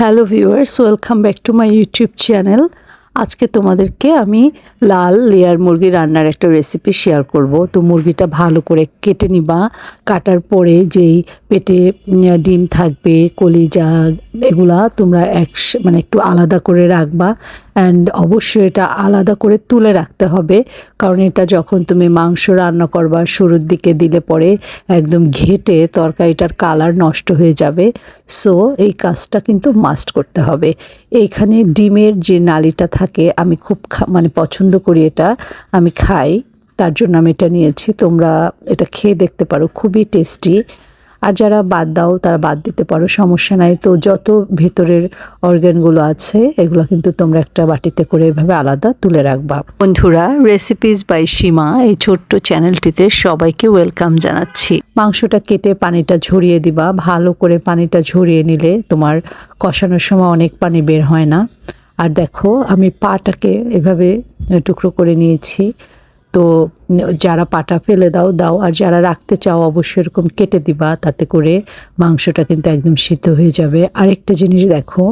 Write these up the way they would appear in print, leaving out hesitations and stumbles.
Hello viewers, welcome back to my YouTube channel. আজকে তোমাদেরকে আমি লাল লেয়ার মুরগি রান্নার একটা রেসিপি শেয়ার করব। তো মুরগিটা ভালো করে কেটে নিবা। কাটার পরে যেই পেটে ডিম থাকবে, কলিজা, এগুলা তোমরা মানে একটু আলাদা করে রাখবা। অ্যান্ড অবশ্যই এটা আলাদা করে তুলে রাখতে হবে, কারণ এটা যখন তুমি মাংস রান্না করবা শুরুর দিকে দিলে পরে একদম ঘেটে তরকারিটার কালার নষ্ট হয়ে যাবে। সো এই কাজটা কিন্তু মাস্ট করতে হবে। এইখানে ডিমের যে নালিটা থাকে আমি খুব মানে পছন্দ করি, এটা আমি খাই, তার জন্য আমি এটা নিয়েছি। তোমরা এটা খেয়ে দেখতে পারো, খুবই টেস্টি। আর যারা বাদ দাও তারা বাদ দিতে পারো, সমস্যা নাই। তো যত ভেতরের অর্গানগুলো আছে এগুলো কিন্তু তোমরা একটা বাটিতে করে এভাবে আলাদা তুলে রাখবা। বন্ধুরা, রেসিপিস বাই সীমা এই ছোট্ট চ্যানেলটিতে সবাইকে ওয়েলকাম জানাচ্ছি। মাংসটা কেটে পানিটা ঝরিয়ে দিবা। ভালো করে পানিটা ঝরিয়ে নিলে তোমার কষানোর সময় অনেক পানি বের হয় না। আর দেখো, আমি পাটাকে এভাবে টুকরো করে নিয়েছি। তো যারা পাটা ফেলে দাও, আর যারা রাখতে চাও অবশ্যই এরকম কেটে দিবা, তাতে করে মাংসটা কিন্তু একদম সিদ্ধ হয়ে যাবে। আরেকটা জিনিস দেখো,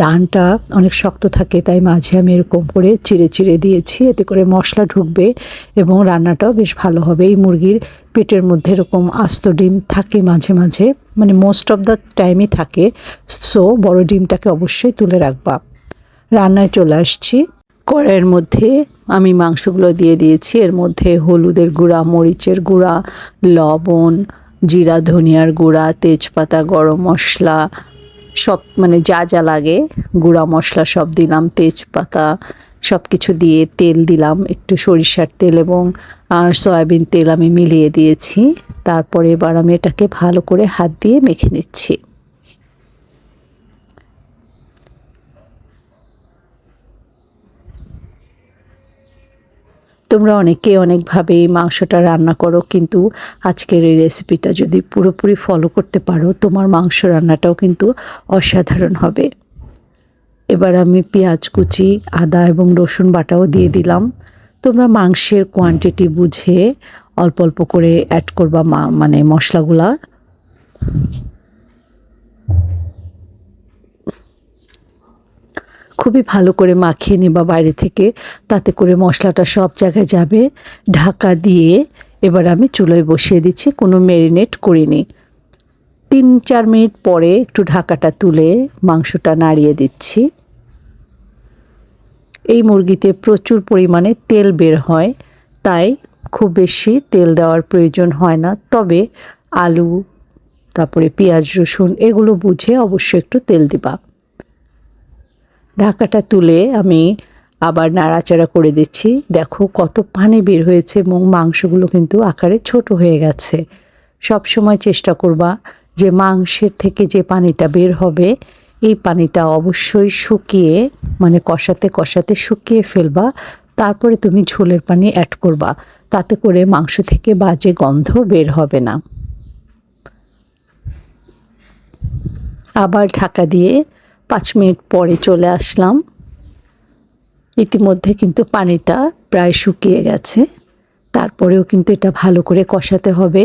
রানটা অনেক শক্ত থাকে, তাই মাঝে আমি এরকম করে চিড়ে চিড়ে দিয়েছি, এতে করে মশলা ঢুকবে এবং রান্নাটাও বেশ ভালো হবে। এই মুরগির পেটের মধ্যে এরকম আস্ত ডিম থাকে মাঝে মাঝে, মানে মোস্ট অফ দ্য টাইমই থাকে। সো বড় ডিমটাকে অবশ্যই তুলে রাখবা। রান্নায় চলে আসছি। কড়াইয়ের মধ্যে আমি মাংসগুলো দিয়ে দিয়েছি। এর মধ্যে হলুদের গুঁড়া, মরিচের গুঁড়া, লবণ, জিরা ধনিয়ার গুঁড়া, তেজপাতা, গরম মশলা, সব মানে যা যা লাগে গুঁড়া মশলা সব দিলাম, তেজপাতা সব কিছু দিয়ে তেল দিলাম, একটু সরিষার তেল এবং সয়াবিন তেল আমি মিলিয়ে দিয়েছি। তারপরে এবার আমি এটাকে ভালো করে হাত দিয়ে মেখে নিচ্ছি। তোমরা অনেকে অনেকভাবে এই মাংসটা রান্না করো, কিন্তু আজকের এই রেসিপিটা যদি পুরোপুরি ফলো করতে পারো তোমার মাংস রান্নাটাও কিন্তু অসাধারণ হবে। এবার আমি পেঁয়াজ কুচি, আদা এবং রসুন বাটাও দিয়ে দিলাম। তোমরা মাংসের কোয়ান্টিটি বুঝে অল্প অল্প করে অ্যাড করবা মানে মশলাগুলা। খুবই ভালো করে মাখিয়ে নেবা বাইরে থেকে, তাতে করে মশলাটা সব জায়গায় যাবে। ঢাকা দিয়ে এবার আমি চুলোয় বসিয়ে দিচ্ছি, কোনো ম্যারিনেট করিনি। 3-4 মিনিট পরে একটু ঢাকাটা তুলে মাংসটা নাড়িয়ে দিচ্ছি। এই মুরগিতে প্রচুর পরিমাণে তেল বের হয়, তাই খুব বেশি তেল দেওয়ার প্রয়োজন হয় না। তবে আলু, তারপরে পেঁয়াজ রসুন এগুলো বুঝে অবশ্যই একটু তেল দিবা। ঢাকাটা তুলে আমি আবার নাড়াচাড়া করে দিচ্ছি। দেখো কত পানি বের হয়েছে এবং মাংসগুলো কিন্তু আকারে ছোট হয়ে গেছে। সব সময় চেষ্টা করবা যে মাংসের থেকে যে পানিটা বের হবে এই পানিটা অবশ্যই শুকিয়ে, মানে কষাতে কষাতে শুকিয়ে ফেলবা। তারপরে তুমি ঝোলের পানি অ্যাড করবা, তাতে করে মাংস থেকে বাজে গন্ধ বের হবে না। আবার ঢাকা দিয়ে 5 মিনিট পরে চলে আসলাম। ইতিমধ্যে কিন্তু পানিটা প্রায় শুকিয়ে গেছে, তারপরেও কিন্তু এটা ভালো করে কষাতে হবে।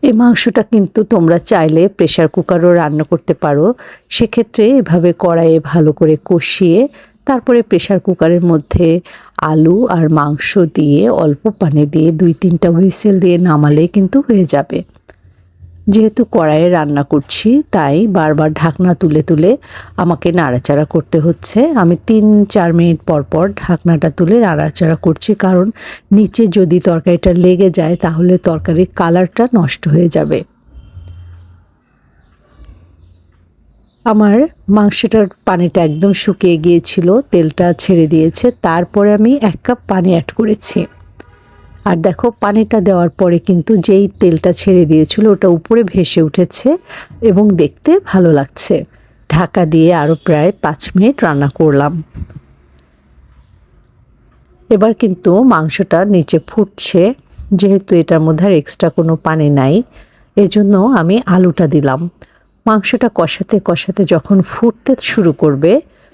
এই মাংসটা কিন্তু তোমরা চাইলে প্রেসার কুকারও রান্না করতে পারো। সেক্ষেত্রে এভাবে কড়াইয়ে ভালো করে কষিয়ে তারপরে প্রেসার কুকারের মধ্যে আলু আর মাংস দিয়ে অল্প পানি দিয়ে 2-3টা হুইসেল দিয়ে নামালে কিন্তু হয়ে যাবে। যেহেতু কড়াইয়ে রান্না করছি তাই বারবার ঢাকনা তুলে তুলে আমাকে নাড়াচাড়া করতে হচ্ছে। আমি 3-4 মিনিট পর পর ঢাকনাটা তুলে নাড়াচাড়া করছি, কারণ নিচে যদি তরকারিটা লেগে যায় তাহলে তরকারির কালারটা নষ্ট হয়ে যাবে। আমার মাংসটার পানিটা একদম শুকিয়ে গিয়েছিল, তেলটা ছেড়ে দিয়েছে। তারপরে আমি 1 কাপ পানি অ্যাড করেছি। আর দেখো পানিটা দেওয়ার পরে কিন্তু যেই তেলটা ছেড়ে দিয়েছিল ওটা উপরে ভেসে উঠেছে এবং দেখতে ভালো লাগছে। ঢাকা দিয়ে আরও প্রায় 5 মিনিট রান্না করলাম। এবার কিন্তু মাংসটা নিচে ফুটছে, যেহেতু এটার মধ্যে আর এক্সট্রা কোনো পানি নাই, এজন্য আমি আলুটা দিলাম। মাংসটা কষাতে কষাতে যখন ফুটতে শুরু করবে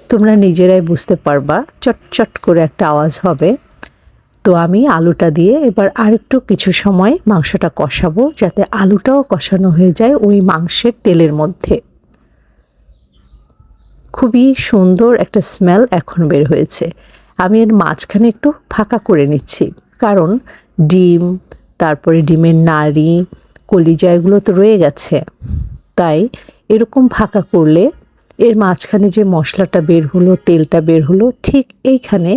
তোমরা নিজেরাই বুঝতে পারবা, চটচট করে একটা আওয়াজ হবে। তো তো আমি আলুটা দিয়ে এবার আরেকটু কিছু সময় মাংসটা কষাবো, যাতে আলুটাও কষানো হয়ে যায় ওই মাংসের তেলের মধ্যে। খুবই সুন্দর একটা স্মেল এখন বের হয়েছে। আমি এর মাঝখানে একটু ফাঁকা করে নিচ্ছি, কারণ ডিম, তারপরে ডিমের নাড়ি, কলিজা এগুলো তো রয়ে গেছে। তাই এরকম ফাঁকা করলে এর মাঝখানে যে মশলাটা বের হলো, তেলটা বের হলো, ঠিক এইখানে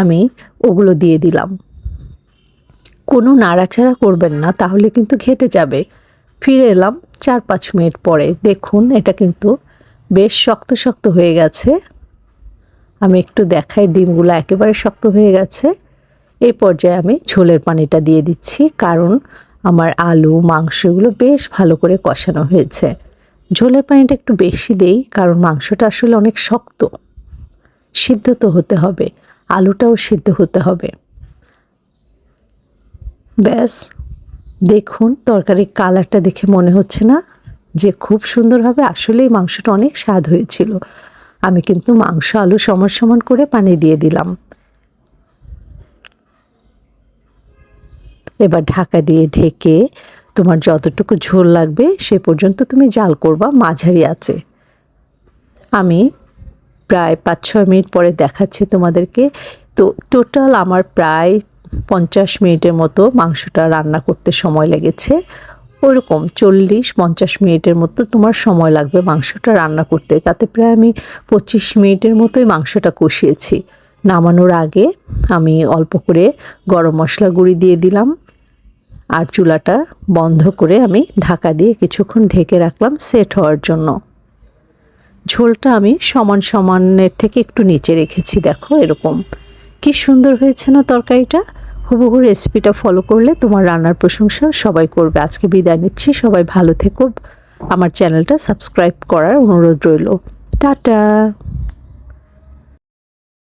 আমি ওগুলো দিয়ে দিলাম। কোনো নাড়াচাড়া করবেন না, তাহলে কিন্তু ঘেটে যাবে। ফিরে এলাম 4-5 মিনিট পরে। দেখুন এটা কিন্তু বেশ শক্ত শক্ত হয়ে গেছে। আমি একটু দেখাই, ডিমগুলো একেবারে শক্ত হয়ে গেছে। এই পর্যায়ে আমি ঝোলের পানিটা দিয়ে দিচ্ছি, কারণ আমার আলু মাংসগুলো বেশ ভালো করে কষানো হয়েছে। ঝোলের পানিটা একটু বেশি দেই, কারণ মাংসটা আসলে অনেক শক্ত, সিদ্ধ তো হতে হবে, আলুটাও সিদ্ধ হতে হবে। ব্যাস, দেখুন তরকারির কালারটা দেখে মনে হচ্ছে না যে খুব সুন্দর হবে? আসলেই মাংসটা অনেক স্বাদ হয়েছিল। আমি কিন্তু মাংস আলু সমান সমান করে পানি দিয়ে দিলাম। এবার ঢাকা দিয়ে ঢেকে তোমার যতটুকু ঝোল লাগবে সে পর্যন্ত তুমি জাল করবা মাঝারি আঁচে। আমি প্রায় 5-6 মিনিট পরে দেখাচ্ছি তোমাদেরকে। তো টোটাল আমার প্রায় 50 মিনিটের মতো মাংসটা রান্না করতে সময় লেগেছে। ওরকম 40-50 মিনিটের মতো তোমার সময় লাগবে মাংসটা রান্না করতে। তাতে প্রায় আমি 25 মিনিটের মতোই মাংসটা কষিয়েছি। নামানোর আগে আমি অল্প করে গরম মশলা গুঁড়ি দিয়ে দিলাম, আর চুলাটা বন্ধ করে আমি ঢাকা দিয়ে কিছুক্ষণ ঢেকে রাখলাম সেট হওয়ার জন্য। ঝোলটা আমি সমান সমানের থেকে একটু নিচে রেখেছি। দেখো এরকম কি সুন্দর হয়েছে না তরকারিটা? হুবহু রেসিপিটা ফলো করলে তোমার রান্নার প্রশংসা সবাই করবে। আজকে বিদায় নিচ্ছি, সবাই ভালো থেকো। আমার চ্যানেলটা সাবস্ক্রাইব করার অনুরোধ রইল। টাটা।